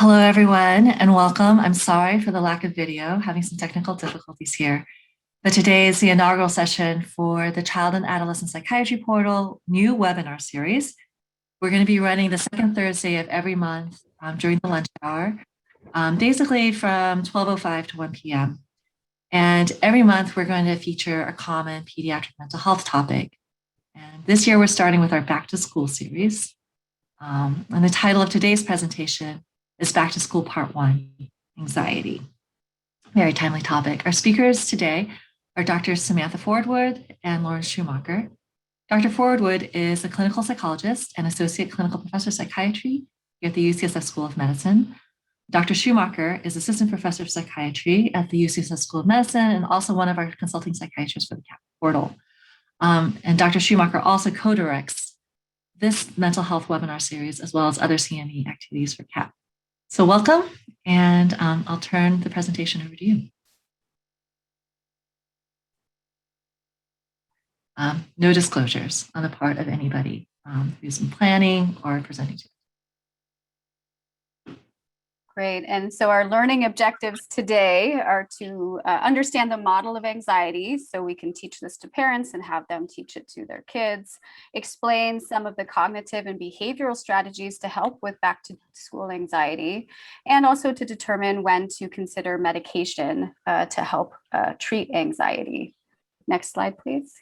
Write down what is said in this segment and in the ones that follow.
Hello, everyone, and welcome. I'm sorry for the lack of video, having some technical difficulties here. But today is the inaugural session for the Child and Adolescent Psychiatry Portal new webinar series. We're going to be running the second Thursday of every month during the lunch hour, basically from 12:05 to 1 p.m. And every month, we're going to feature a common pediatric mental health topic. And this year, we're starting with our Back to School series. And the title of today's presentation is Back to School Part 1, Anxiety. Very timely topic. Our speakers today are Dr. Samantha Fordwood and Lauren Schumacher. Dr. Fordwood is a clinical psychologist and associate clinical professor of psychiatry here at the UCSF School of Medicine. Dr. Schumacher is assistant professor of psychiatry at the UCSF School of Medicine and also one of our consulting psychiatrists for the CAP portal. And Dr. Schumacher also co-directs this mental health webinar series, as well as other CME activities for CAP. So welcome, and I'll turn the presentation over to you. No disclosures on the part of anybody who's in planning or presenting to. Great. And so our learning objectives today are to understand the model of anxiety so we can teach this to parents and have them teach it to their kids, explain some of the cognitive and behavioral strategies to help with back to school anxiety, and also to determine when to consider medication to help treat anxiety. Next slide, please.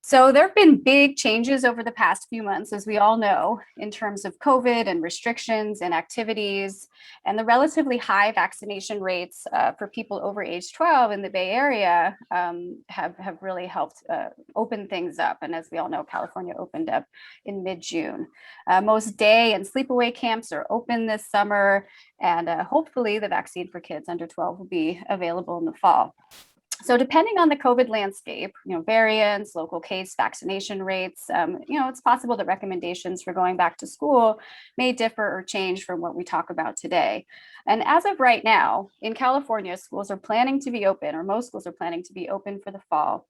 So there have been big changes over the past few months, as we all know, in terms of COVID and restrictions and activities, and the relatively high vaccination rates for people over age 12 in the Bay Area have really helped open things up. And as we all know, California opened up in mid-June. Most day and sleepaway camps are open this summer, and hopefully the vaccine for kids under 12 will be available in the fall. So depending on the COVID landscape, variants, local case vaccination rates, it's possible that recommendations for going back to school may differ or change from what we talk about today. And as of right now, in California, schools are planning to be open, or most schools are planning to be open for the fall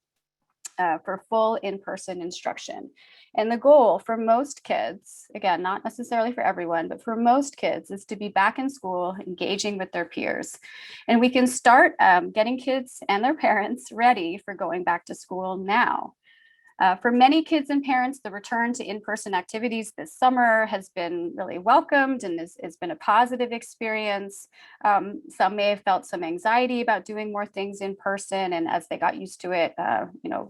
for full in-person instruction. And the goal for most kids, again, not necessarily for everyone, but for most kids, is to be back in school, engaging with their peers. And we can start getting kids and their parents ready for going back to school now. For many kids and parents, the return to in-person activities this summer has been really welcomed and has been a positive experience. Some may have felt some anxiety about doing more things in person, and as they got used to it,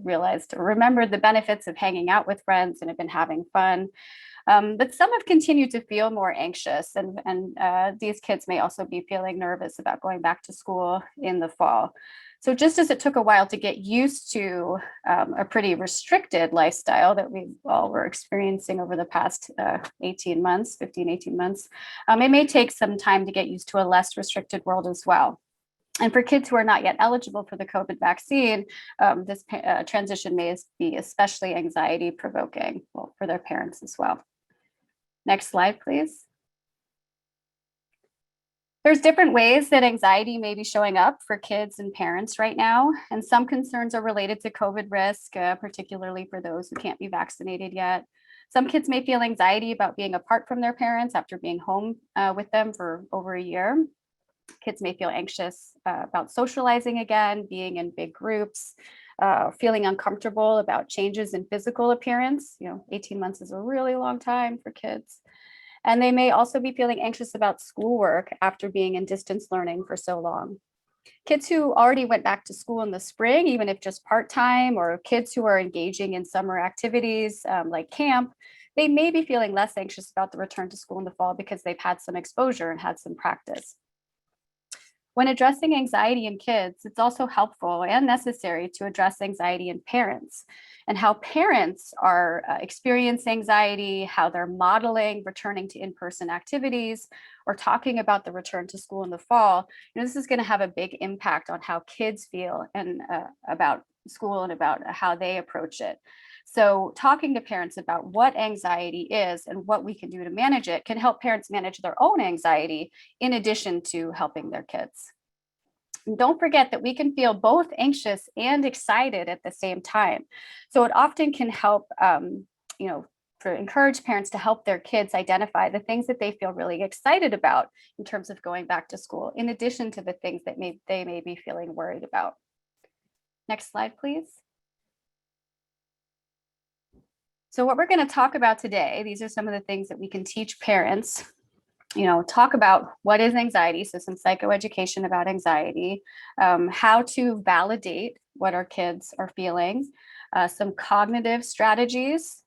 realized or remembered the benefits of hanging out with friends and have been having fun. But some have continued to feel more anxious, and these kids may also be feeling nervous about going back to school in the fall. So just as it took a while to get used to a pretty restricted lifestyle that we all were experiencing over the past 18 months, it may take some time to get used to a less restricted world as well. And for kids who are not yet eligible for the COVID vaccine, this transition may be especially anxiety provoking, well, for their parents as well. Next slide, please. There's different ways that anxiety may be showing up for kids and parents right now, and some concerns are related to COVID risk, particularly for those who can't be vaccinated yet. Some kids may feel anxiety about being apart from their parents after being home with them for over a year. Kids may feel anxious about socializing again, being in big groups, feeling uncomfortable about changes in physical appearance. 18 months is a really long time for kids. And they may also be feeling anxious about schoolwork after being in distance learning for so long. Kids who already went back to school in the spring, even if just part-time, or kids who are engaging in summer activities like camp, they may be feeling less anxious about the return to school in the fall because they've had some exposure and had some practice. When addressing anxiety in kids, it's also helpful and necessary to address anxiety in parents and how parents are experiencing anxiety, how they're modeling returning to in-person activities or talking about the return to school in the fall. This is going to have a big impact on how kids feel and about school and about how they approach it. So talking to parents about what anxiety is and what we can do to manage it can help parents manage their own anxiety in addition to helping their kids. And don't forget that we can feel both anxious and excited at the same time. So it often can help for encourage parents to help their kids identify the things that they feel really excited about in terms of going back to school, in addition to the things that they may be feeling worried about. Next slide, please. So what we're going to talk about today, these are some of the things that we can teach parents, talk about what is anxiety, so some psychoeducation about anxiety, how to validate what our kids are feeling, some cognitive strategies,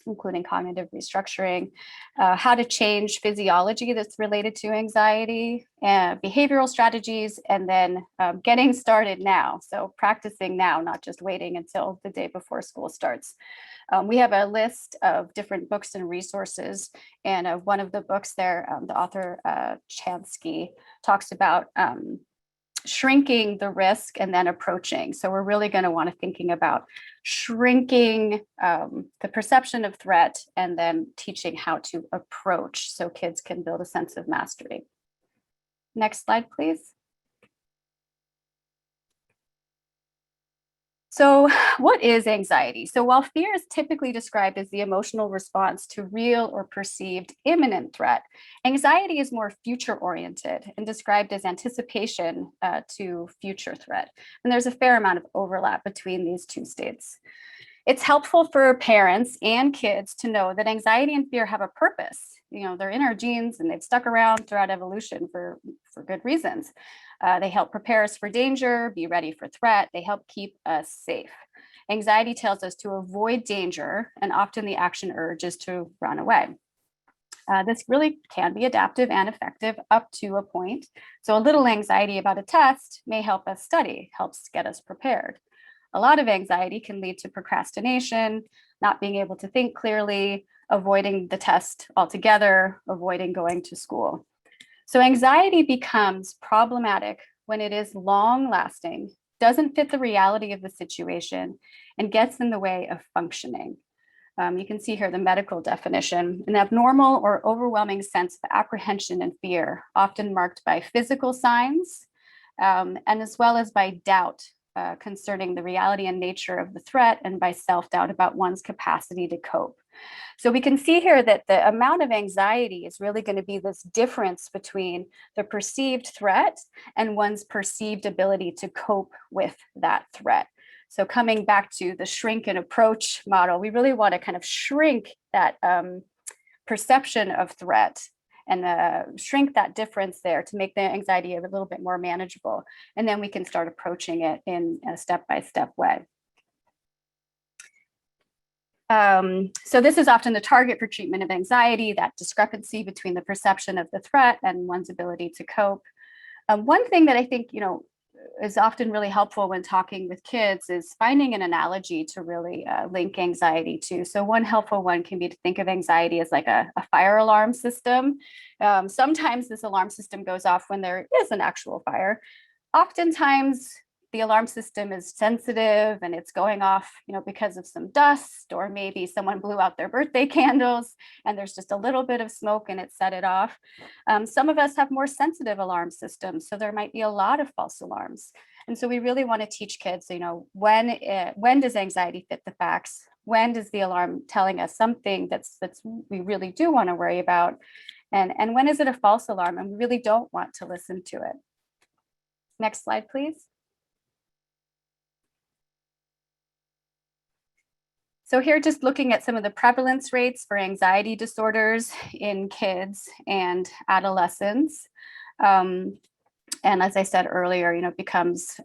including cognitive restructuring, how to change physiology that's related to anxiety, and behavioral strategies, and then getting started now. So practicing now, not just waiting until the day before school starts. We have a list of different books and resources, and one of the books there, the author Chansky talks about shrinking the risk and then approaching. So we're really going to want to thinking about shrinking the perception of threat and then teaching how to approach so kids can build a sense of mastery. Next slide, please. So what is anxiety? So while fear is typically described as the emotional response to real or perceived imminent threat, anxiety is more future-oriented and described as anticipation to future threat. And there's a fair amount of overlap between these two states. It's helpful for parents and kids to know that anxiety and fear have a purpose. They're in our genes and they've stuck around throughout evolution for good reasons. They help prepare us for danger, be ready for threat. They help keep us safe. Anxiety tells us to avoid danger, and often the action urge is to run away. This really can be adaptive and effective up to a point. So a little anxiety about a test may help us study, helps get us prepared. A lot of anxiety can lead to procrastination, not being able to think clearly, avoiding the test altogether, avoiding going to school. So anxiety becomes problematic when it is long-lasting, doesn't fit the reality of the situation, and gets in the way of functioning. You can see here the medical definition: an abnormal or overwhelming sense of apprehension and fear, often marked by physical signs, and as well as by doubt concerning the reality and nature of the threat, and by self-doubt about one's capacity to cope. So we can see here that the amount of anxiety is really going to be this difference between the perceived threat and one's perceived ability to cope with that threat. So coming back to the shrink and approach model, we really want to kind of shrink that perception of threat and shrink that difference there to make the anxiety a little bit more manageable. And then we can start approaching it in a step-by-step way. So this is often the target for treatment of anxiety, that discrepancy between the perception of the threat and one's ability to cope. One thing that I think, is often really helpful when talking with kids is finding an analogy to really link anxiety to. So one helpful one can be to think of anxiety as like a fire alarm system. Sometimes this alarm system goes off when there is an actual fire. Oftentimes, the alarm system is sensitive and it's going off, because of some dust, or maybe someone blew out their birthday candles and there's just a little bit of smoke and it set it off. Some of us have more sensitive alarm systems, so there might be a lot of false alarms. And so we really want to teach kids, when does anxiety fit the facts? When does the alarm telling us something that's we really do want to worry about? And when is it a false alarm and we really don't want to listen to it? Next slide, please. So here, just looking at some of the prevalence rates for anxiety disorders in kids and adolescents. And as I said earlier, it becomes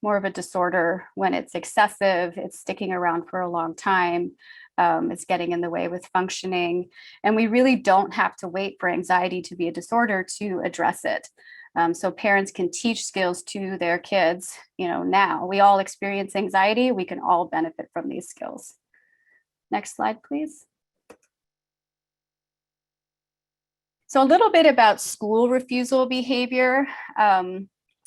more of a disorder when it's excessive, it's sticking around for a long time, it's getting in the way with functioning. And we really don't have to wait for anxiety to be a disorder to address it. So parents can teach skills to their kids, now. We all experience anxiety, we can all benefit from these skills. Next slide, please. So a little bit about school refusal behavior.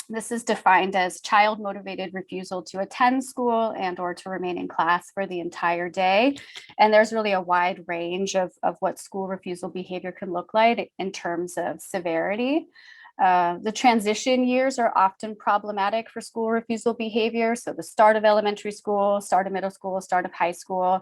This is defined as child-motivated refusal to attend school and or to remain in class for the entire day. And there's really a wide range of what school refusal behavior can look like in terms of severity. The transition years are often problematic for school refusal behavior. So the start of elementary school, start of middle school, start of high school,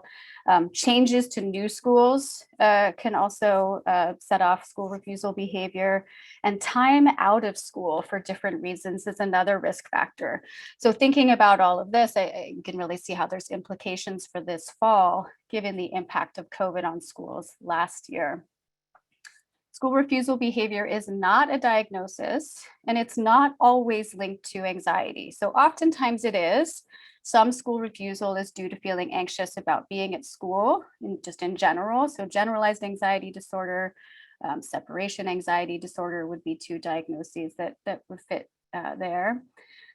changes to new schools can also set off school refusal behavior, and time out of school for different reasons is another risk factor. So thinking about all of this, I can really see how there's implications for this fall, given the impact of COVID on schools last year. School refusal behavior is not a diagnosis, and it's not always linked to anxiety. So oftentimes it is. Some school refusal is due to feeling anxious about being at school, just in general. So generalized anxiety disorder, separation anxiety disorder would be two diagnoses that would fit there.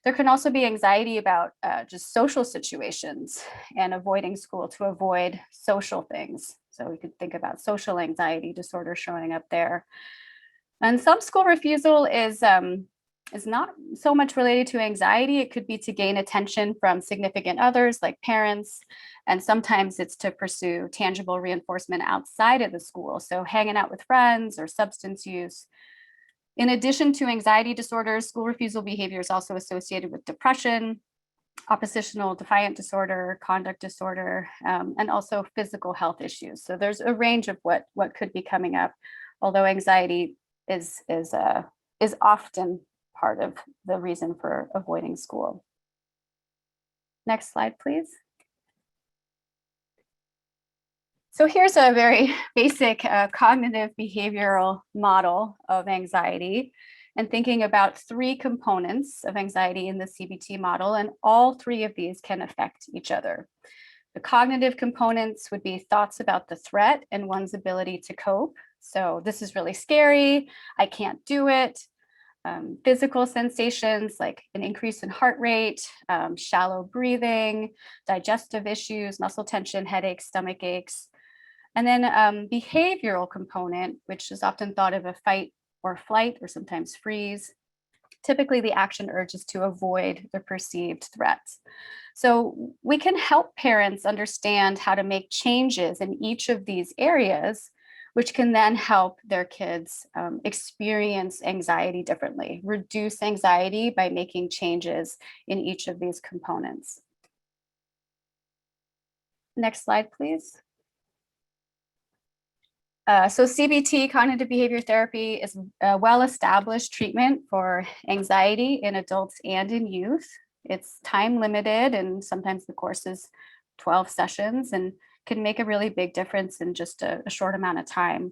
There can also be anxiety about just social situations and avoiding school to avoid social things. So we could think about social anxiety disorder showing up there. And some school refusal is not so much related to anxiety. It could be to gain attention from significant others like parents. And sometimes it's to pursue tangible reinforcement outside of the school. So hanging out with friends or substance use. In addition to anxiety disorders, school refusal behavior is also associated with depression, oppositional defiant disorder, conduct disorder, and also physical health issues. So there's a range of what could be coming up, although anxiety is often part of the reason for avoiding school. Next slide, please. So here's a very basic cognitive behavioral model of anxiety, and thinking about three components of anxiety in the CBT model, and all three of these can affect each other. The cognitive components would be thoughts about the threat and one's ability to cope. So this is really scary, I can't do it. Physical sensations like an increase in heart rate, shallow breathing, digestive issues, muscle tension, headaches, stomach aches. And then behavioral component, which is often thought of a fight or flight or sometimes freeze. Typically the action urge is to avoid the perceived threats. So we can help parents understand how to make changes in each of these areas, which can then help their kids experience anxiety differently, reduce anxiety by making changes in each of these components. Next slide, please. So CBT, cognitive behavior therapy, is a well-established treatment for anxiety in adults and in youth. It's time limited, and sometimes the course is 12 sessions and can make a really big difference in just a short amount of time.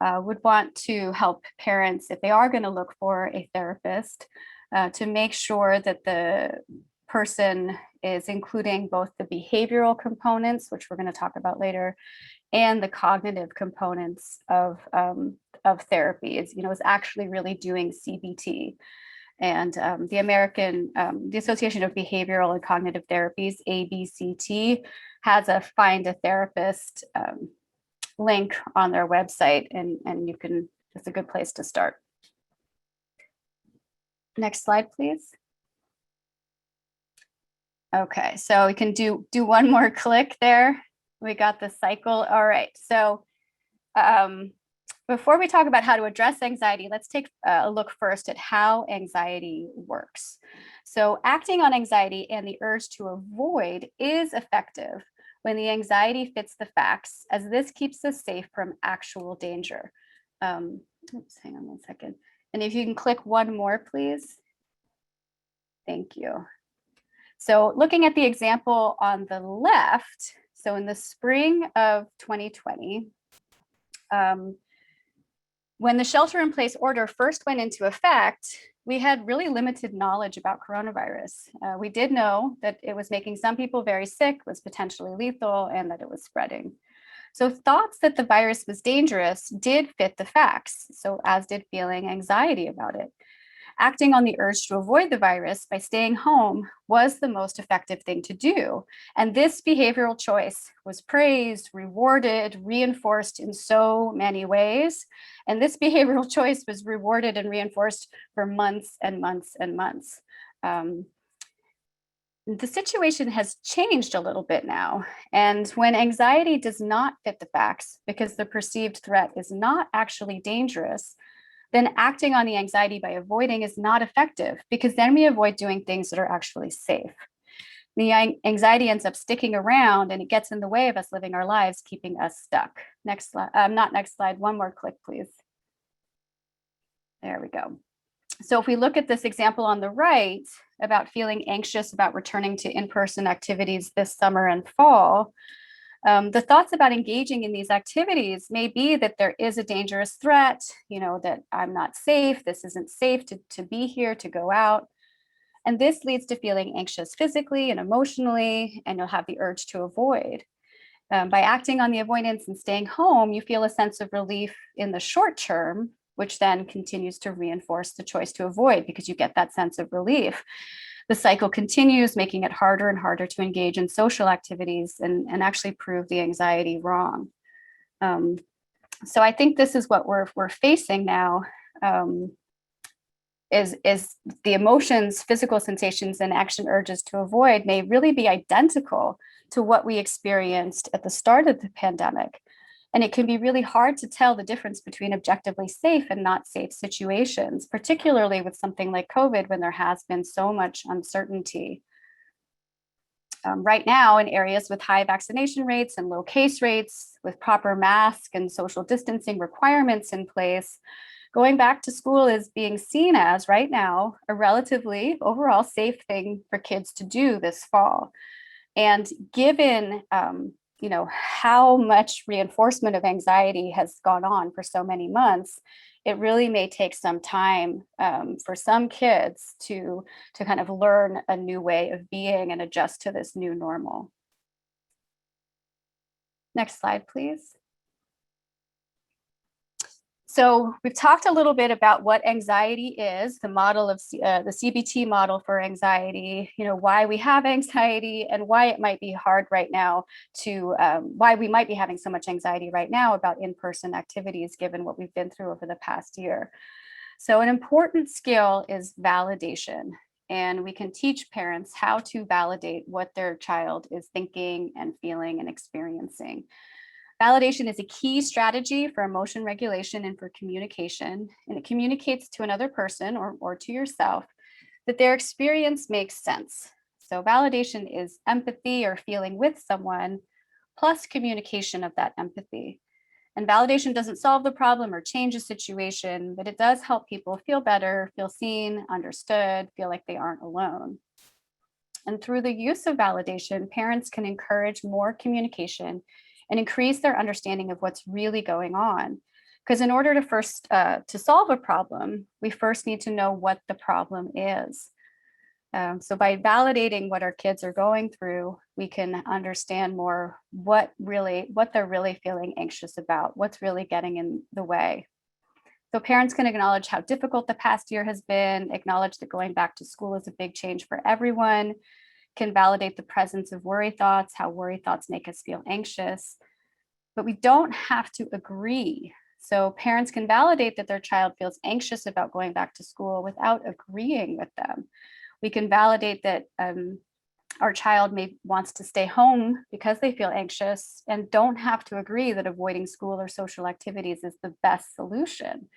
Would want to help parents, if they are going to look for a therapist, to make sure that the person is including both the behavioral components, which we're going to talk about later, and the cognitive components of therapy. Is actually really doing CBT. And the Association of Behavioral and Cognitive Therapies, ABCT, has a Find a Therapist link on their website, and it's a good place to start. Next slide, please. Okay, so we can do one more click there. We got the cycle. All right, so before we talk about how to address anxiety, let's take a look first at how anxiety works. So acting on anxiety and the urge to avoid is effective when the anxiety fits the facts, as this keeps us safe from actual danger. Oops, hang on one second. And if you can click one more, please. Thank you. So looking at the example on the left, so in the spring of 2020, when the shelter-in-place order first went into effect, we had really limited knowledge about coronavirus. We did know that it was making some people very sick, was potentially lethal, and that it was spreading. So thoughts that the virus was dangerous did fit the facts, so as did feeling anxiety about it. Acting on the urge to avoid the virus by staying home was the most effective thing to do. And this behavioral choice was praised, rewarded, reinforced in so many ways. And this behavioral choice was rewarded and reinforced for months and months and months. The situation has changed a little bit now. And when anxiety does not fit the facts because the perceived threat is not actually dangerous, then acting on the anxiety by avoiding is not effective, because then we avoid doing things that are actually safe. The anxiety ends up sticking around and it gets in the way of us living our lives, keeping us stuck. Next slide, not next slide, one more click, please. There we go. So if we look at this example on the right about feeling anxious about returning to in-person activities this summer and fall, the thoughts about engaging in these activities may be that there is a dangerous threat, that I'm not safe, this isn't safe to be here, to go out. And this leads to feeling anxious physically and emotionally, and you'll have the urge to avoid. By acting on the avoidance and staying home, you feel a sense of relief in the short term, which then continues to reinforce the choice to avoid because you get that sense of relief. The cycle continues, making it harder and harder to engage in social activities and actually prove the anxiety wrong. So I think this is what we're facing now. Is the emotions, physical sensations, and action urges to avoid may really be identical to what we experienced at the start of the pandemic. And it can be really hard to tell the difference between objectively safe and not safe situations, particularly with something like COVID, when there has been so much uncertainty. Right now, in areas with high vaccination rates and low case rates, with proper mask and social distancing requirements in place, going back to school is being seen as, right now, a relatively overall safe thing for kids to do this fall. And given how much reinforcement of anxiety has gone on for so many months, it really may take some time for some kids to kind of learn a new way of being and adjust to this new normal. Next slide, please. So we've talked a little bit about what anxiety is, the model of the CBT model for anxiety, why we have anxiety and why it might be hard right now why we might be having so much anxiety right now about in-person activities, given what we've been through over the past year. So an important skill is validation. And we can teach parents how to validate what their child is thinking and feeling and experiencing. Validation is a key strategy for emotion regulation and for communication, and it communicates to another person or to yourself that their experience makes sense. So validation is empathy or feeling with someone plus communication of that empathy. And validation doesn't solve the problem or change a situation, but it does help people feel better, feel seen, understood, feel like they aren't alone. And through the use of validation, parents can encourage more communication and increase their understanding of what's really going on. Because in order to solve a problem, we first need to know what the problem is. So by validating what our kids are going through, we can understand more what they're really feeling anxious about, what's really getting in the way. So parents can acknowledge how difficult the past year has been, acknowledge that going back to school is a big change for everyone, can validate the presence of worry thoughts, how worry thoughts make us feel anxious, but we don't have to agree. So parents can validate that their child feels anxious about going back to school without agreeing with them. We can validate that our child wants to stay home because they feel anxious and don't have to agree that avoiding school or social activities is the best solution,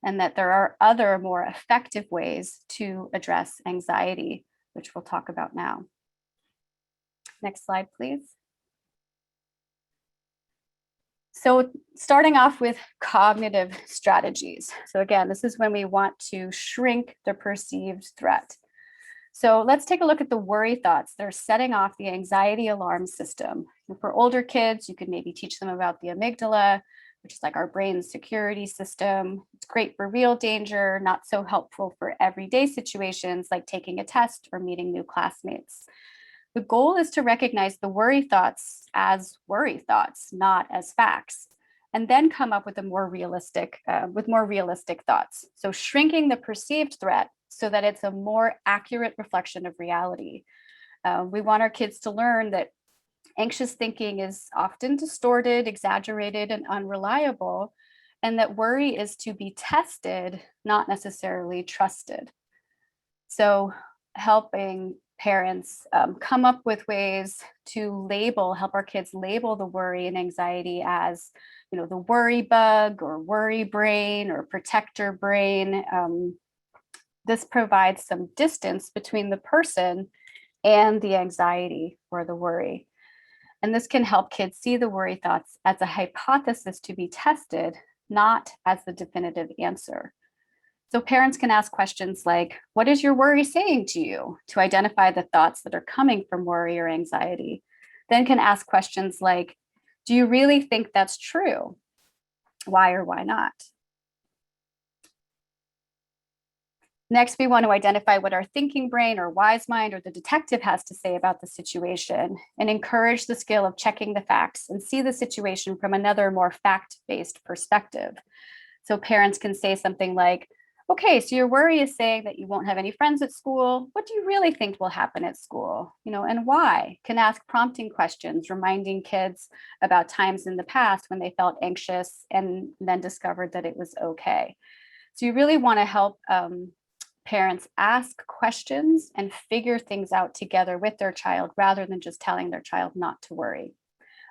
and that there are other more effective ways to address anxiety, which we'll talk about now. Next slide, please. So starting off with cognitive strategies. So again, this is when we want to shrink the perceived threat. So let's take a look at the worry thoughts. They're setting off the anxiety alarm system. And for older kids, you could maybe teach them about the amygdala, which is like our brain's security system. It's great for real danger, not so helpful for everyday situations like taking a test or meeting new classmates. The goal is to recognize the worry thoughts as worry thoughts, not as facts, and then come up with more realistic thoughts. So shrinking the perceived threat so that it's a more accurate reflection of reality. We want our kids to learn that anxious thinking is often distorted, exaggerated, and unreliable, and that worry is to be tested, not necessarily trusted. So helping parents come up with ways to help our kids label the worry and anxiety as, the worry bug or worry brain or protector brain. This provides some distance between the person and the anxiety or the worry. And this can help kids see the worry thoughts as a hypothesis to be tested, not as the definitive answer. So parents can ask questions like, what is your worry saying to you, to identify the thoughts that are coming from worry or anxiety? Then can ask questions like, do you really think that's true? Why or why not? Next, we want to identify what our thinking brain or wise mind or the detective has to say about the situation and encourage the skill of checking the facts and see the situation from another more fact-based perspective. So parents can say something like, okay, so your worry is saying that you won't have any friends at school. What do you really think will happen at school? And why? Can ask prompting questions, reminding kids about times in the past when they felt anxious and then discovered that it was okay. So you really want to help parents ask questions and figure things out together with their child rather than just telling their child not to worry.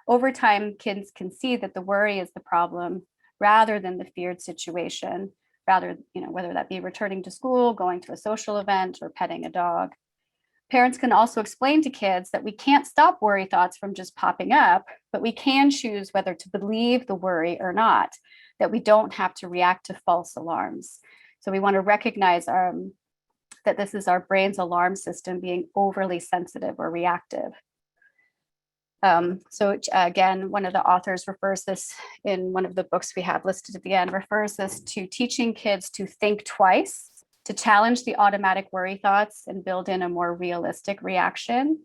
Over time, kids can see that the worry is the problem rather than the feared situation, whether that be returning to school, going to a social event, or petting a dog. Parents can also explain to kids that we can't stop worry thoughts from just popping up, but we can choose whether to believe the worry or not, that we don't have to react to false alarms. So we want to recognize that this is our brain's alarm system being overly sensitive or reactive. So again, one of the authors refers this in one of the books we have listed at the end, refers this to teaching kids to think twice, to challenge the automatic worry thoughts and build in a more realistic reaction.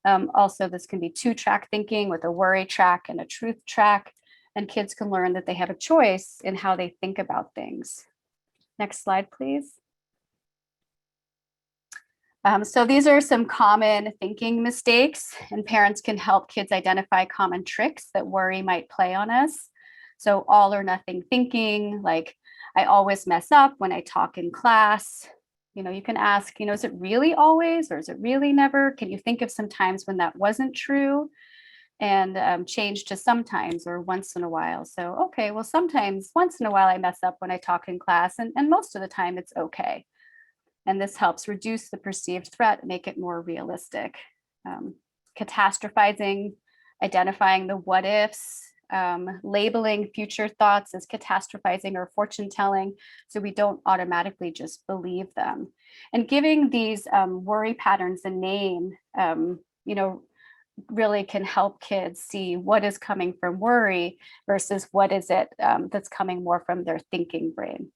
Also, this can be 2-track thinking with a worry track and a truth track, and kids can learn that they have a choice in how they think about things. Next slide, please. So these are some common thinking mistakes, and parents can help kids identify common tricks that worry might play on us. So all or nothing thinking, like I always mess up when I talk in class. You can ask, is it really always or is it really never? Can you think of some times when that wasn't true? And change to sometimes or once in a while. So, okay, well, sometimes once in a while I mess up when I talk in class, and most of the time it's okay. And this helps reduce the perceived threat, make it more realistic. Catastrophizing, identifying the what ifs, labeling future thoughts as catastrophizing or fortune telling, so we don't automatically just believe them. And giving these worry patterns a name, really can help kids see what is coming from worry versus what is it that's coming more from their thinking brain.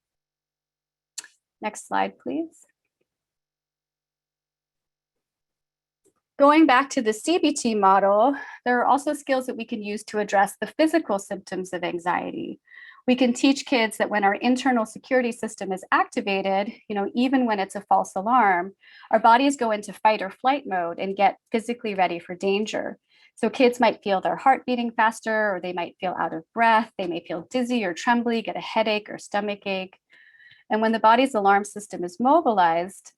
Next slide, please. Going back to the CBT model, there are also skills that we can use to address the physical symptoms of anxiety. We can teach kids that when our internal security system is activated, even when it's a false alarm, our bodies go into fight or flight mode and get physically ready for danger. So kids might feel their heart beating faster, or they might feel out of breath. They may feel dizzy or trembly, get a headache or stomach ache. And when the body's alarm system is mobilized,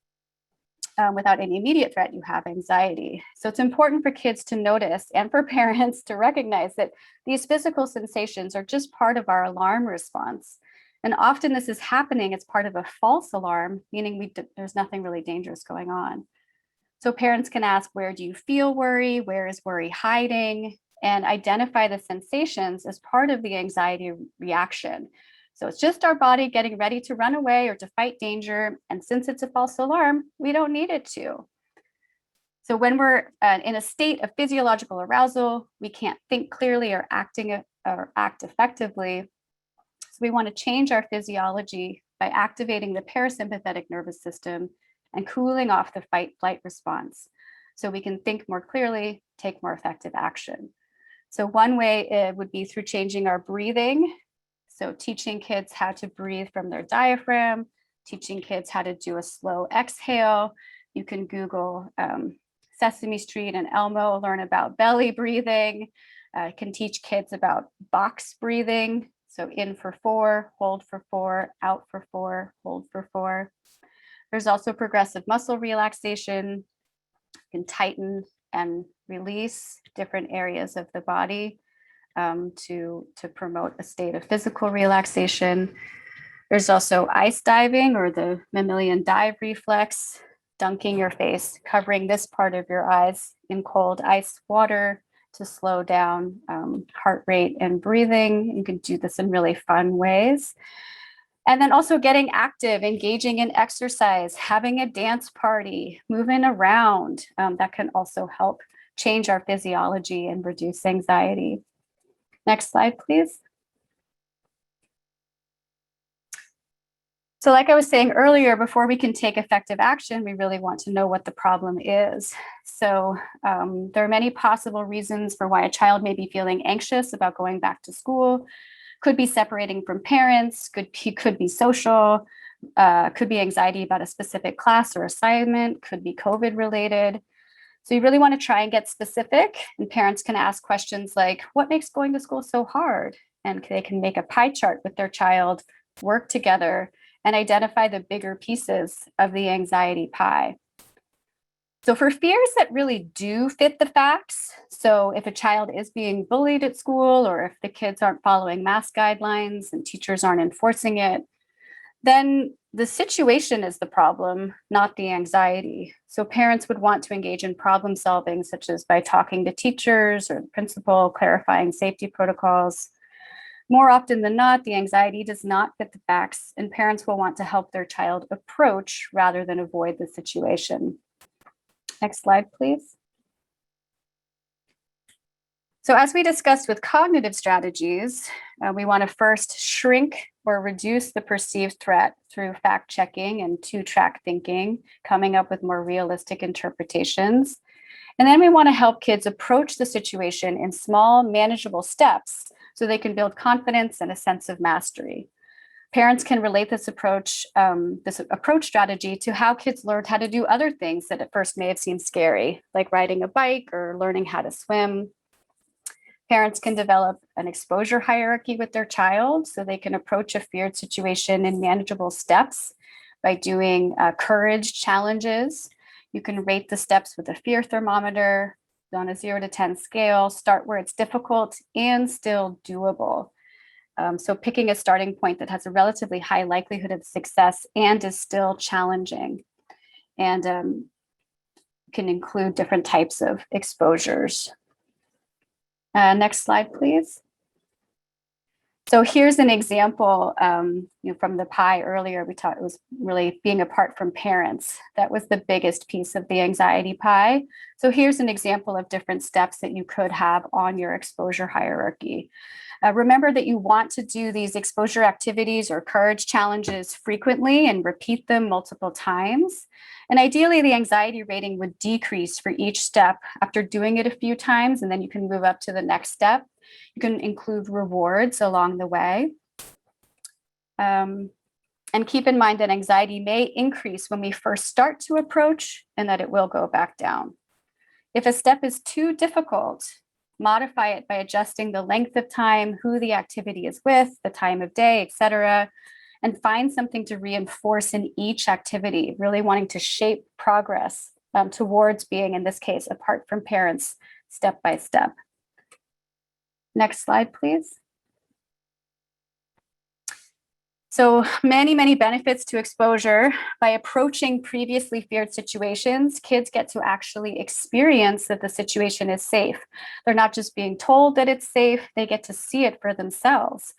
without any immediate threat, you have anxiety. So it's important for kids to notice and for parents to recognize that these physical sensations are just part of our alarm response. And often this is happening as part of a false alarm, meaning there's nothing really dangerous going on. So parents can ask, where do you feel worry? Where is worry hiding? And identify the sensations as part of the anxiety reaction. So it's just our body getting ready to run away or to fight danger. And since it's a false alarm, we don't need it to. So when we're in a state of physiological arousal, we can't think clearly or act effectively. So we want to change our physiology by activating the parasympathetic nervous system and cooling off the fight-flight response, so we can think more clearly, take more effective action. So one way it would be through changing our breathing. So teaching kids how to breathe from their diaphragm, teaching kids how to do a slow exhale. You can Google Sesame Street and Elmo, learn about belly breathing. Can teach kids about box breathing. So in for 4, hold for 4, out for 4, hold for 4. There's also progressive muscle relaxation, You can tighten and release different areas of the body to promote a state of physical relaxation. There's also ice diving, or the mammalian dive reflex, dunking your face, covering this part of your eyes in cold ice water to slow down heart rate and breathing. You can do this in really fun ways. And then also getting active, engaging in exercise, having a dance party, moving around, that can also help change our physiology and reduce anxiety. Next slide, please. So like I was saying earlier, before we can take effective action, we really want to know what the problem is. So there are many possible reasons for why a child may be feeling anxious about going back to school. Could be separating from parents, could be social, could be anxiety about a specific class or assignment, could be COVID related. So you really want to try and get specific, and parents can ask questions like, what makes going to school so hard? And they can make a pie chart with their child, work together, and identify the bigger pieces of the anxiety pie. So for fears that really do fit the facts, so if a child is being bullied at school, or if the kids aren't following mask guidelines and teachers aren't enforcing it, then the situation is the problem, not the anxiety. So parents would want to engage in problem solving, such as by talking to teachers or the principal, clarifying safety protocols. More often than not, the anxiety does not fit the facts, and parents will want to help their child approach rather than avoid the situation. Next slide, please. So as we discussed with cognitive strategies, we want to first shrink or reduce the perceived threat through fact-checking and two-track thinking, coming up with more realistic interpretations. And then we want to help kids approach the situation in small, manageable steps so they can build confidence and a sense of mastery. Parents can relate this approach strategy to how kids learned how to do other things that at first may have seemed scary, like riding a bike or learning how to swim. Parents can develop an exposure hierarchy with their child so they can approach a feared situation in manageable steps by doing courage challenges. You can rate the steps with a fear thermometer on a 0 to 10 scale, start where it's difficult and still doable. So picking a starting point that has a relatively high likelihood of success and is still challenging, and can include different types of exposures. Next slide, please. So here's an example from the pie earlier. We talked, it was really being apart from parents. That was the biggest piece of the anxiety pie. So here's an example of different steps that you could have on your exposure hierarchy. Remember that you want to do these exposure activities or courage challenges frequently and repeat them multiple times. And ideally, the anxiety rating would decrease for each step after doing it a few times, and then you can move up to the next step. You can include rewards along the way. And keep in mind that anxiety may increase when we first start to approach, and that it will go back down. If a step is too difficult, modify it by adjusting the length of time, who the activity is with, the time of day, etc., and find something to reinforce in each activity, really wanting to shape progress towards being, in this case, apart from parents, step by step. Next slide, please. So many benefits to exposure. By approaching previously feared situations, kids get to actually experience that the situation is safe. They're not just being told that it's safe, they get to see it for themselves.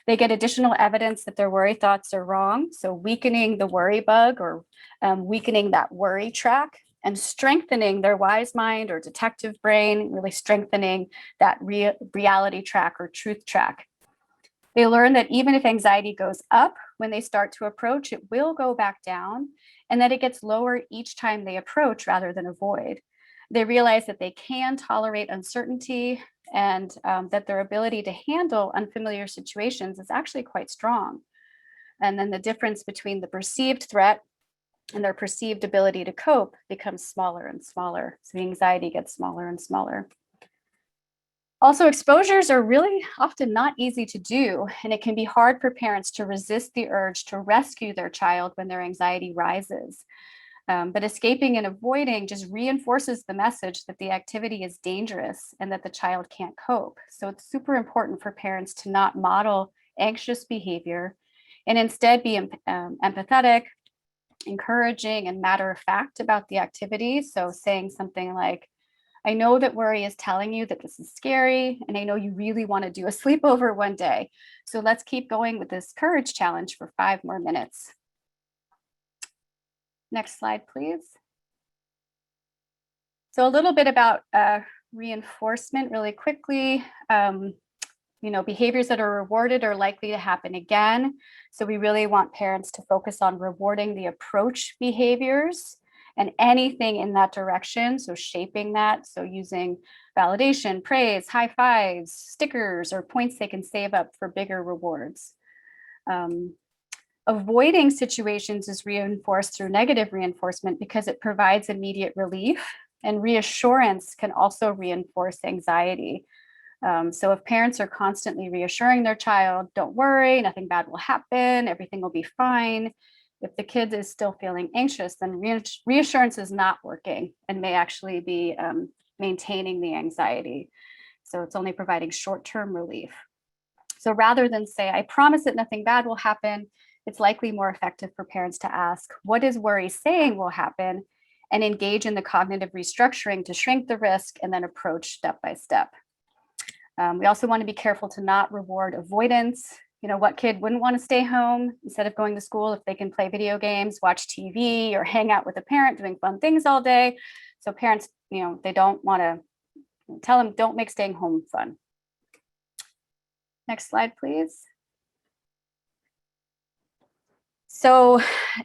They get additional evidence that their worry thoughts are wrong, so weakening the worry bug, or weakening that worry track, and strengthening their wise mind or detective brain, really strengthening that reality track or truth track. They learn that even if anxiety goes up when they start to approach, it will go back down, and that it gets lower each time they approach rather than avoid. They realize that they can tolerate uncertainty, and that their ability to handle unfamiliar situations is actually quite strong. And then the difference between the perceived threat and their perceived ability to cope becomes smaller and smaller. So the anxiety gets smaller and smaller. Also, exposures are really often not easy to do, and it can be hard for parents to resist the urge to rescue their child when their anxiety rises. But escaping and avoiding just reinforces the message that the activity is dangerous and that the child can't cope. So it's super important for parents to not model anxious behavior and instead be empathetic, encouraging, and matter of fact about the activity. So saying something like, I know that worry is telling you that this is scary, and I know you really want to do a sleepover one day. So let's keep going with this courage challenge for 5 more minutes. Next slide, please. So a little bit about reinforcement really quickly. Behaviors that are rewarded are likely to happen again. So we really want parents to focus on rewarding the approach behaviors and anything in that direction. So shaping that, so using validation, praise, high fives, stickers, or points they can save up for bigger rewards. Avoiding situations is reinforced through negative reinforcement because it provides immediate relief, and reassurance can also reinforce anxiety. So if parents are constantly reassuring their child, don't worry, nothing bad will happen, everything will be fine. If the kid is still feeling anxious, then reassurance is not working and may actually be maintaining the anxiety. So it's only providing short-term relief. So rather than say, I promise that nothing bad will happen, it's likely more effective for parents to ask, what is worry saying will happen? And engage in the cognitive restructuring to shrink the risk and then approach step by step. We also want to be careful to not reward avoidance. What kid wouldn't want to stay home instead of going to school if they can play video games, watch TV, or hang out with a parent doing fun things all day? So parents, they don't want to tell them, don't make staying home fun. Next slide, please. So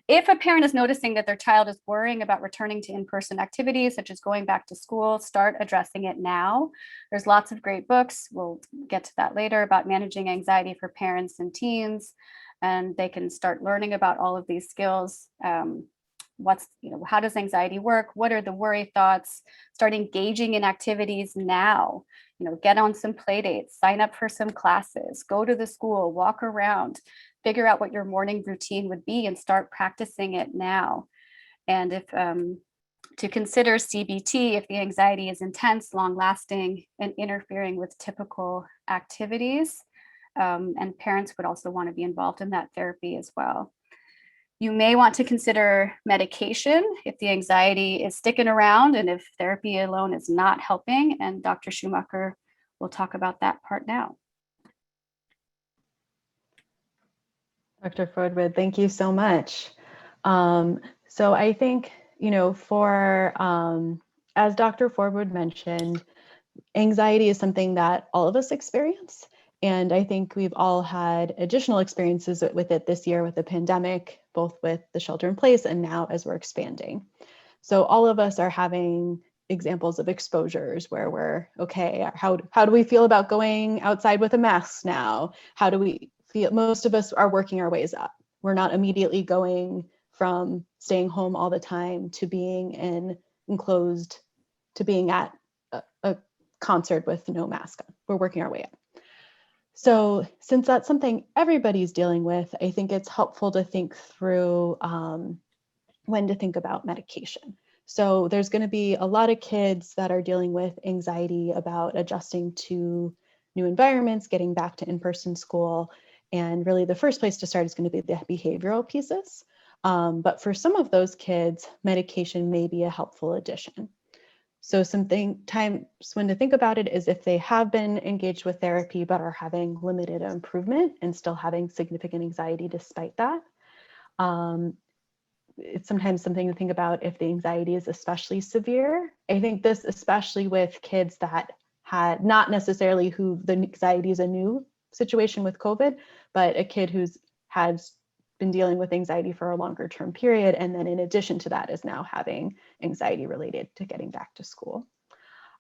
if a parent is noticing that their child is worrying about returning to in-person activities, such as going back to school, start addressing it now. There's lots of great books, we'll get to that later, about managing anxiety for parents and teens, and they can start learning about all of these skills. How does anxiety work? What are the worry thoughts? Start engaging in activities now. Get on some play dates, sign up for some classes, go to the school, walk around, figure out what your morning routine would be and start practicing it now. And if to consider CBT if the anxiety is intense, long lasting, and interfering with typical activities. And parents would also want to be involved in that therapy as well. You may want to consider medication if the anxiety is sticking around and if therapy alone is not helping. And Dr. Schumacher will talk about that part now. Dr. Fordwood, thank you so much. So I think, as Dr. Fordwood mentioned, anxiety is something that all of us experience. And I think we've all had additional experiences with it this year with the pandemic, both with the shelter in place and now as we're expanding. So all of us are having examples of exposures where we're, okay, how do we feel about going outside with a mask now? How do we feel? Most of us are working our ways up. We're not immediately going from staying home all the time to being enclosed, to being at a concert with no mask on. We're working our way up. So since that's something everybody's dealing with, I think it's helpful to think through when to think about medication. So there's going to be a lot of kids that are dealing with anxiety about adjusting to new environments, getting back to in-person school. And really the first place to start is going to be the behavioral pieces. But for some of those kids, medication may be a helpful addition. So times when to think about it is if they have been engaged with therapy, but are having limited improvement and still having significant anxiety despite that. It's sometimes something to think about if the anxiety is especially severe. I think this, especially with kids that had not necessarily who the anxiety is a new situation with COVID, but a kid has been dealing with anxiety for a longer term period. And then in addition to that is now having anxiety related to getting back to school.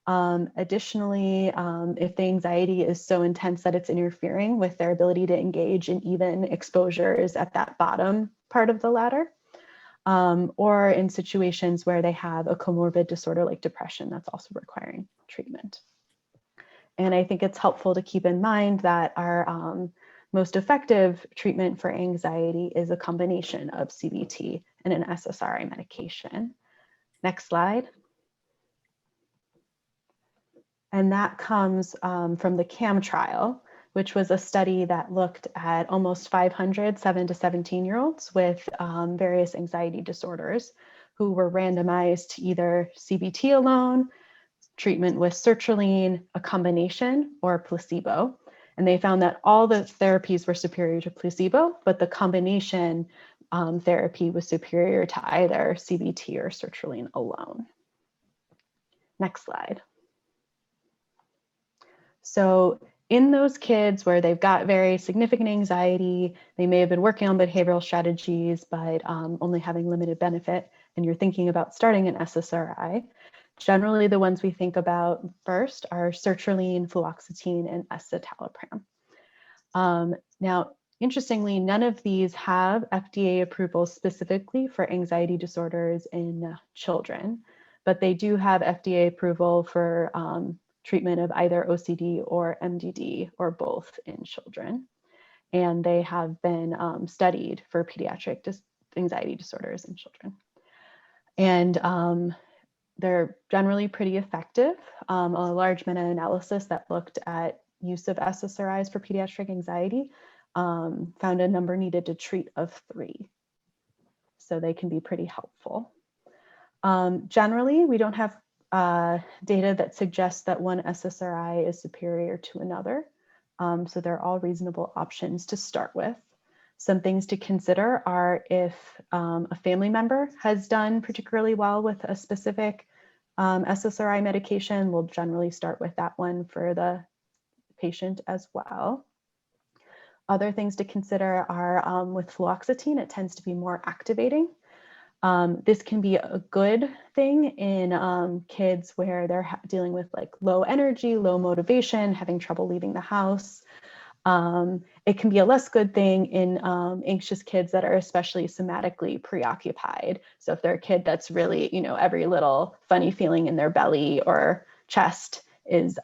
Additionally, if the anxiety is so intense that it's interfering with their ability to engage in even exposures at that bottom part of the ladder, or in situations where they have a comorbid disorder like depression that's also requiring treatment. And I think it's helpful to keep in mind that our most effective treatment for anxiety is a combination of CBT and an SSRI medication. Next slide. And that comes from the CAM trial, which was a study that looked at almost 500 7 to 17-year-olds with various anxiety disorders who were randomized to either CBT alone, treatment with sertraline, a combination, or placebo. And they found that all the therapies were superior to placebo, but the combination therapy was superior to either CBT or sertraline alone. Next slide. So in those kids where they've got very significant anxiety, they may have been working on behavioral strategies, but only having limited benefit, and you're thinking about starting an SSRI, generally the ones we think about first are sertraline, fluoxetine, and escitalopram. Now, interestingly, none of these have FDA approval specifically for anxiety disorders in children, but they do have FDA approval for treatment of either OCD or MDD or both in children. And they have been studied for pediatric anxiety disorders in children. And they're generally pretty effective. A large meta-analysis that looked at use of SSRIs for pediatric anxiety found a number needed to treat of 3. So they can be pretty helpful. Generally, we don't have data that suggests that one SSRI is superior to another. So they're all reasonable options to start with. Some things to consider are if a family member has done particularly well with a specific SSRI medication, we'll generally start with that one for the patient as well. Other things to consider are with fluoxetine, it tends to be more activating. This can be a good thing in kids where they're dealing with like low energy, low motivation, having trouble leaving the house. It can be a less good thing in anxious kids that are especially somatically preoccupied. So if they're a kid that's really, you know, every little funny feeling in their belly or chest is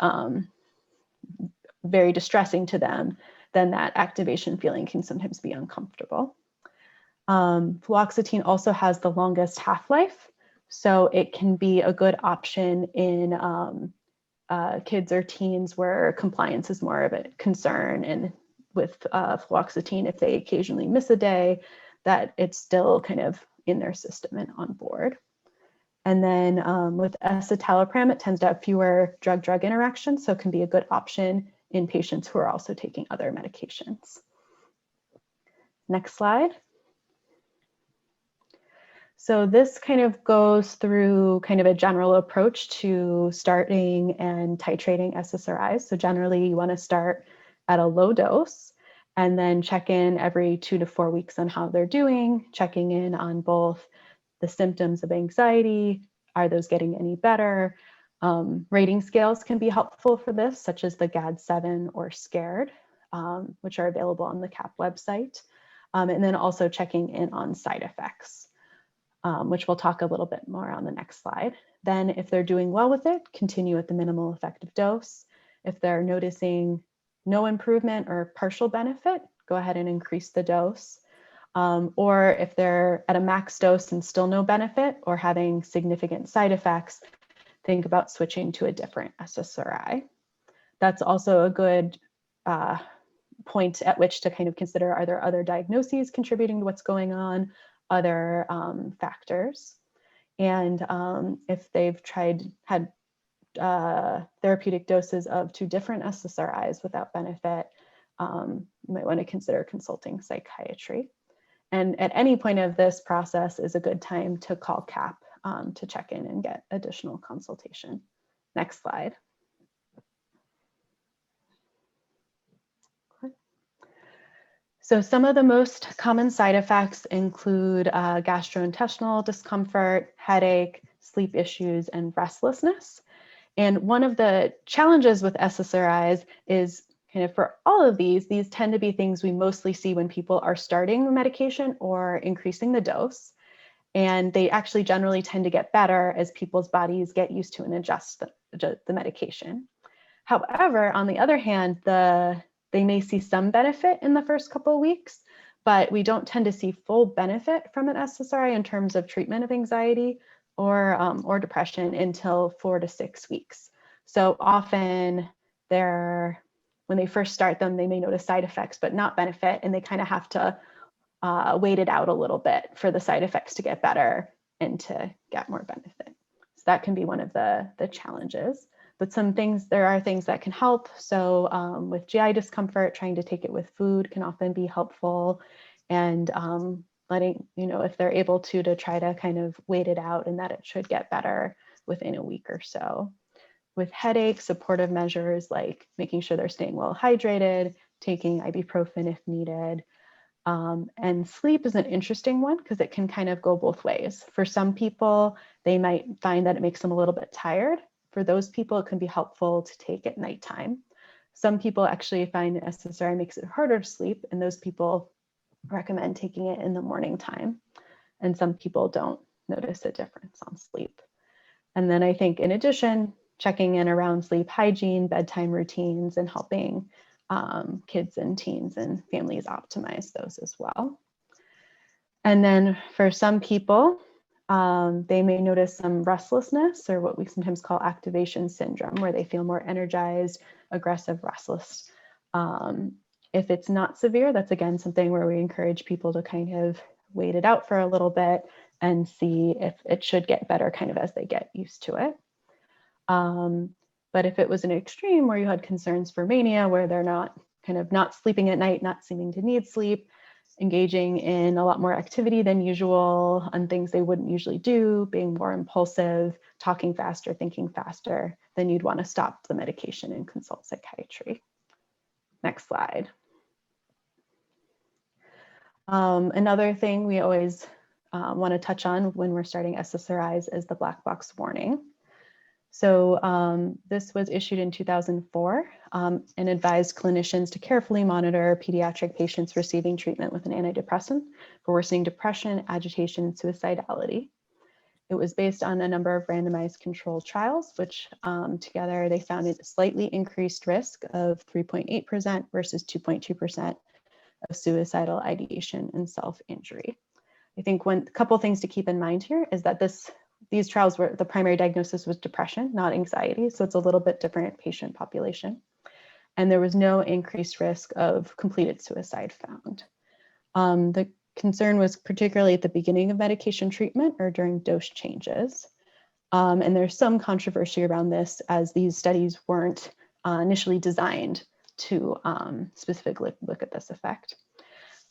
very distressing to them, then that activation feeling can sometimes be uncomfortable. Fluoxetine also has the longest half-life, so it can be a good option in kids or teens where compliance is more of a concern, and with fluoxetine, if they occasionally miss a day, that it's still kind of in their system and on board. And then with escitalopram, it tends to have fewer drug-drug interactions, so it can be a good option in patients who are also taking other medications. Next slide. So this kind of goes through kind of a general approach to starting and titrating SSRIs. So generally you want to start at a low dose and then check in every 2 to 4 weeks on how they're doing, checking in on both the symptoms of anxiety, are those getting any better? Rating scales can be helpful for this, such as the GAD-7 or SCARED, which are available on the CAP website. And then also checking in on side effects, which we'll talk a little bit more on the next slide. Then if they're doing well with it, continue at the minimal effective dose. If they're noticing no improvement or partial benefit, go ahead and increase the dose. Or if they're at a max dose and still no benefit or having significant side effects, think about switching to a different SSRI. That's also a good point at which to kind of consider, are there other diagnoses contributing to what's going on, other factors? And if they've had therapeutic doses of 2 different SSRIs without benefit, you might want to consider consulting psychiatry. And at any point of this process is a good time to call CAP to check in and get additional consultation. Next slide. So some of the most common side effects include gastrointestinal discomfort, headache, sleep issues, and restlessness. And one of the challenges with SSRIs is kind of for all of these tend to be things we mostly see when people are starting medication or increasing the dose. And they actually generally tend to get better as people's bodies get used to and adjust the medication. However, on the other hand, they may see some benefit in the first couple of weeks, but we don't tend to see full benefit from an SSRI in terms of treatment of anxiety or depression until 4 to 6 weeks. So often when they first start them, they may notice side effects, but not benefit, and they kind of have to wait it out a little bit for the side effects to get better and to get more benefit. So that can be one of the challenges. But there are things that can help. So with GI discomfort, trying to take it with food can often be helpful, and letting, if they're able to try to kind of wait it out, and that it should get better within a week or so. With headaches, supportive measures like making sure they're staying well hydrated, taking ibuprofen if needed. And sleep is an interesting one because it can kind of go both ways. For some people, they might find that it makes them a little bit tired. For those people, it can be helpful to take at nighttime. Some people actually find SSRI makes it harder to sleep, and those people recommend taking it in the morning time. And some people don't notice a difference on sleep. And then I think in addition, checking in around sleep hygiene, bedtime routines, and helping kids and teens and families optimize those as well. And then for some people, they may notice some restlessness, or what we sometimes call activation syndrome, where they feel more energized, aggressive, restless. If it's not severe, that's again something where we encourage people to kind of wait it out for a little bit and see if it should get better kind of as they get used to it. But if it was an extreme where you had concerns for mania, where they're not sleeping at night, not seeming to need sleep, engaging in a lot more activity than usual on things they wouldn't usually do, being more impulsive, talking faster, thinking faster, then you'd want to stop the medication and consult psychiatry. Next slide. Another thing we always want to touch on when we're starting SSRIs is the black box warning. So this was issued in 2004 and advised clinicians to carefully monitor pediatric patients receiving treatment with an antidepressant for worsening depression, agitation, and suicidality. It was based on a number of randomized controlled trials, which together they found a slightly increased risk of 3.8% versus 2.2% of suicidal ideation and self-injury. I think a couple things to keep in mind here is that these trials the primary diagnosis was depression, not anxiety. So it's a little bit different patient population. And there was no increased risk of completed suicide found. The concern was particularly at the beginning of medication treatment or during dose changes. And there's some controversy around this, as these studies weren't initially designed to specifically look at this effect.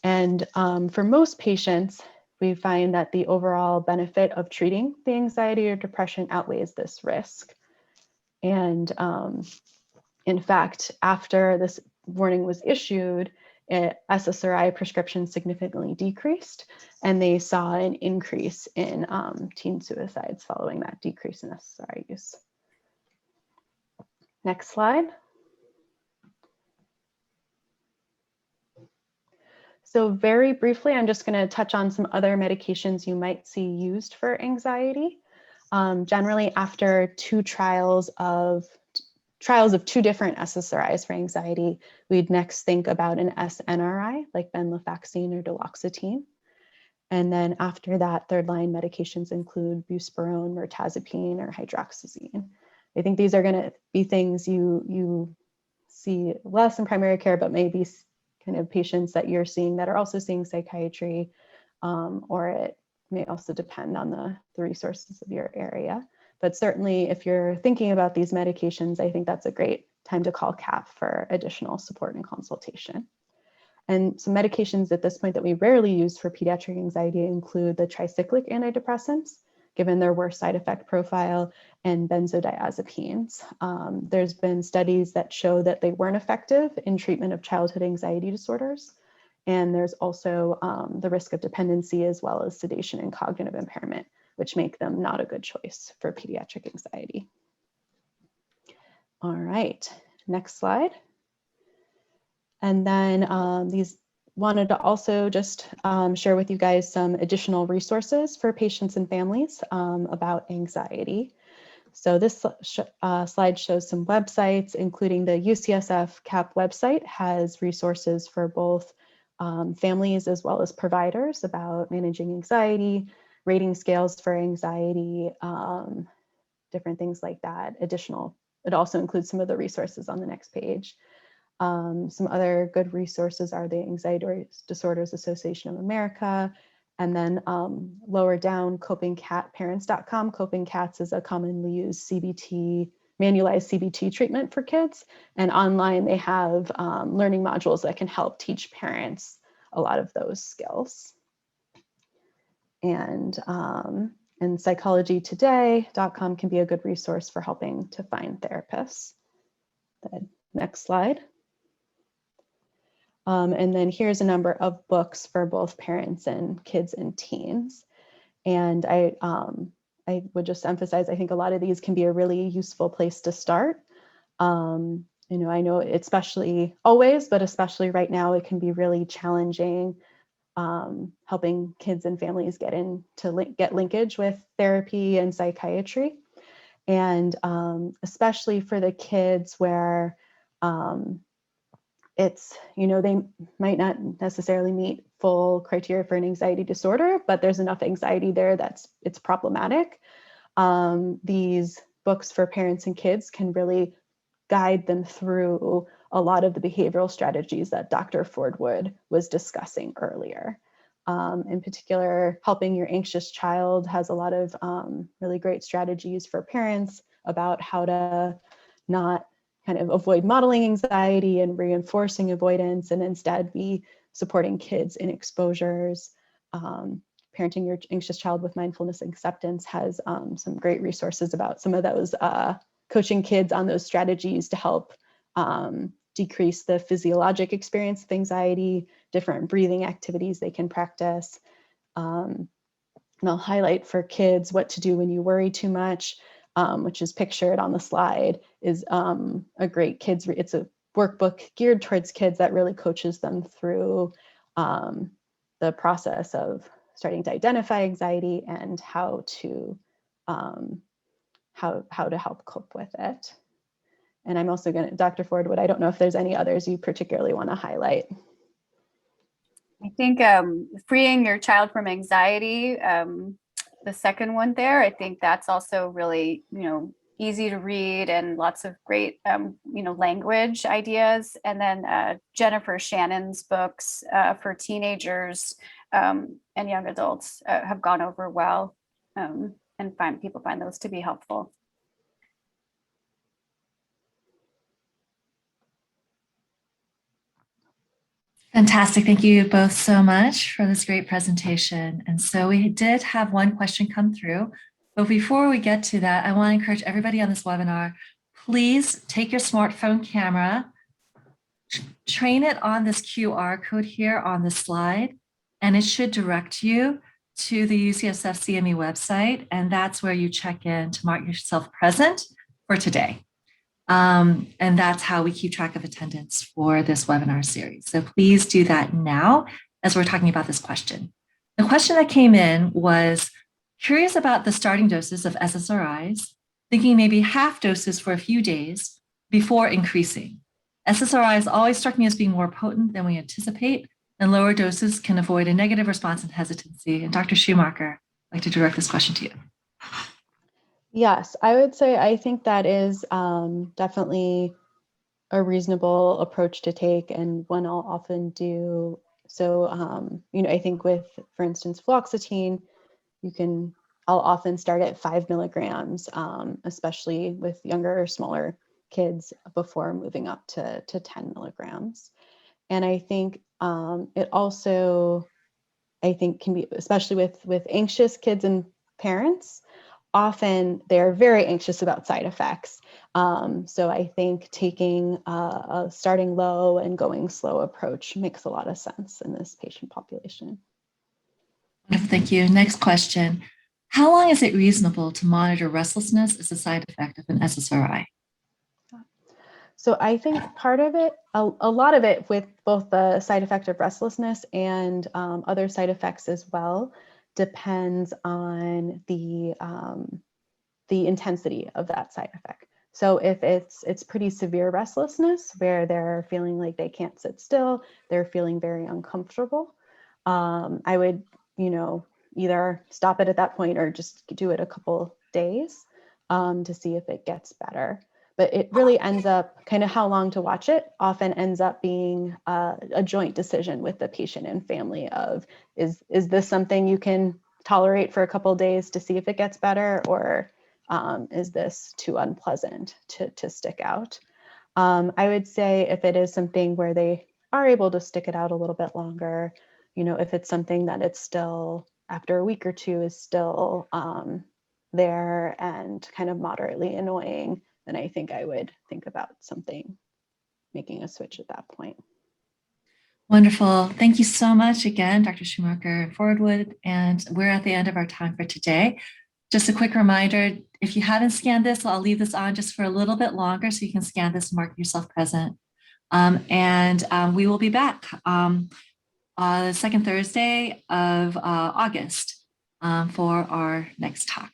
And for most patients, we find that the overall benefit of treating the anxiety or depression outweighs this risk. And in fact, after this warning was issued, SSRI prescriptions significantly decreased, and they saw an increase in teen suicides following that decrease in SSRI use. Next slide. So very briefly, I'm just going to touch on some other medications you might see used for anxiety. Generally, after trials of 2 different SSRIs for anxiety, we'd next think about an SNRI like venlafaxine or duloxetine. And then after that, third-line medications include buspirone, mirtazapine, or hydroxyzine. I think these are going to be things you see less in primary care, but maybe kind of patients that you're seeing that are also seeing psychiatry, or it may also depend on the resources of your area. But certainly if you're thinking about these medications, I think that's a great time to call CAP for additional support and consultation. And some medications at this point that we rarely use for pediatric anxiety include the tricyclic antidepressants, given their worse side effect profile, and benzodiazepines. There's been studies that show that they weren't effective in treatment of childhood anxiety disorders. And there's also the risk of dependency, as well as sedation and cognitive impairment, which make them not a good choice for pediatric anxiety. All right, next slide. And then these wanted to also just share with you guys some additional resources for patients and families about anxiety. So this slide shows some websites, including the UCSF CAP website has resources for both families as well as providers about managing anxiety, rating scales for anxiety, different things like that. It also includes some of the resources on the next page. Some other good resources are the Anxiety Disorders Association of America, and then lower down, copingcatparents.com. Coping Cats is a commonly used CBT, manualized CBT treatment for kids. And online they have learning modules that can help teach parents a lot of those skills. And psychologytoday.com can be a good resource for helping to find therapists. The next slide. And then here's a number of books for both parents and kids and teens. And I would just emphasize, I think a lot of these can be a really useful place to start. I know especially always, but especially right now, it can be really challenging helping kids and families get linkage with therapy and psychiatry. And especially for the kids where they might not necessarily meet full criteria for an anxiety disorder, but there's enough anxiety there it's problematic. These books for parents and kids can really guide them through a lot of the behavioral strategies that Dr. Fordwood was discussing earlier. In particular, Helping Your Anxious Child has a lot of really great strategies for parents about how to not kind of avoid modeling anxiety and reinforcing avoidance, and instead be supporting kids in exposures. Parenting Your Anxious Child with Mindfulness and Acceptance has some great resources about some of those, coaching kids on those strategies to help decrease the physiologic experience of anxiety, different breathing activities they can practice. And I'll highlight for kids what to do when you worry too much, which is pictured on the slide, is a great it's a workbook geared towards kids that really coaches them through the process of starting to identify anxiety and how to help cope with it. And I'm also Dr. Fordwood, I don't know if there's any others you particularly want to highlight. I think freeing your child from anxiety, the second one there, I think that's also really, easy to read and lots of great, language ideas. And then Jennifer Shannon's books for teenagers and young adults have gone over well, and people find those to be helpful. Fantastic. Thank you both so much for this great presentation. And so we did have one question come through, but before we get to that, I want to encourage everybody on this webinar, please take your smartphone camera, train it on this QR code here on the slide, and it should direct you to the UCSF CME website. And that's where you check in to mark yourself present for today. And that's how we keep track of attendance for this webinar series. So please do that now as we're talking about this question. The question that came in was curious about the starting doses of SSRIs, thinking maybe half doses for a few days before increasing. SSRIs always struck me as being more potent than we anticipate, and lower doses can avoid a negative response and hesitancy. And Dr. Schumacher, I'd like to direct this question to you. Yes, I would say I think that is definitely a reasonable approach to take, and one I'll often do. So, I think for instance, fluoxetine, I'll often start at 5 milligrams, especially with younger or smaller kids before moving up to 10 milligrams. And I think it also, can be, especially with anxious kids and parents, often they're very anxious about side effects. So I think taking a starting low and going slow approach makes a lot of sense in this patient population. Thank you. Next question. How long is it reasonable to monitor restlessness as a side effect of an SSRI? So I think part of it, a lot of it with both the side effect of restlessness and other side effects as well, depends on the intensity of that side effect. So if it's pretty severe restlessness where they're feeling like they can't sit still, they're feeling very uncomfortable, I would, either stop it at that point or just do it a couple days to see if it gets better. But it really ends up, kind of how long to watch it often ends up being a joint decision with the patient and family of, is this something you can tolerate for a couple of days to see if it gets better, or is this too unpleasant to stick out? I would say if it is something where they are able to stick it out a little bit longer, if it's something that it's still after a week or two is still there and kind of moderately annoying, then I think I would think about making a switch at that point. Wonderful. Thank you so much again, Dr. Schumacher and Fordwood. And we're at the end of our time for today. Just a quick reminder, if you haven't scanned this, I'll leave this on just for a little bit longer so you can scan this, mark yourself present. We will be back the second Thursday of August for our next talk.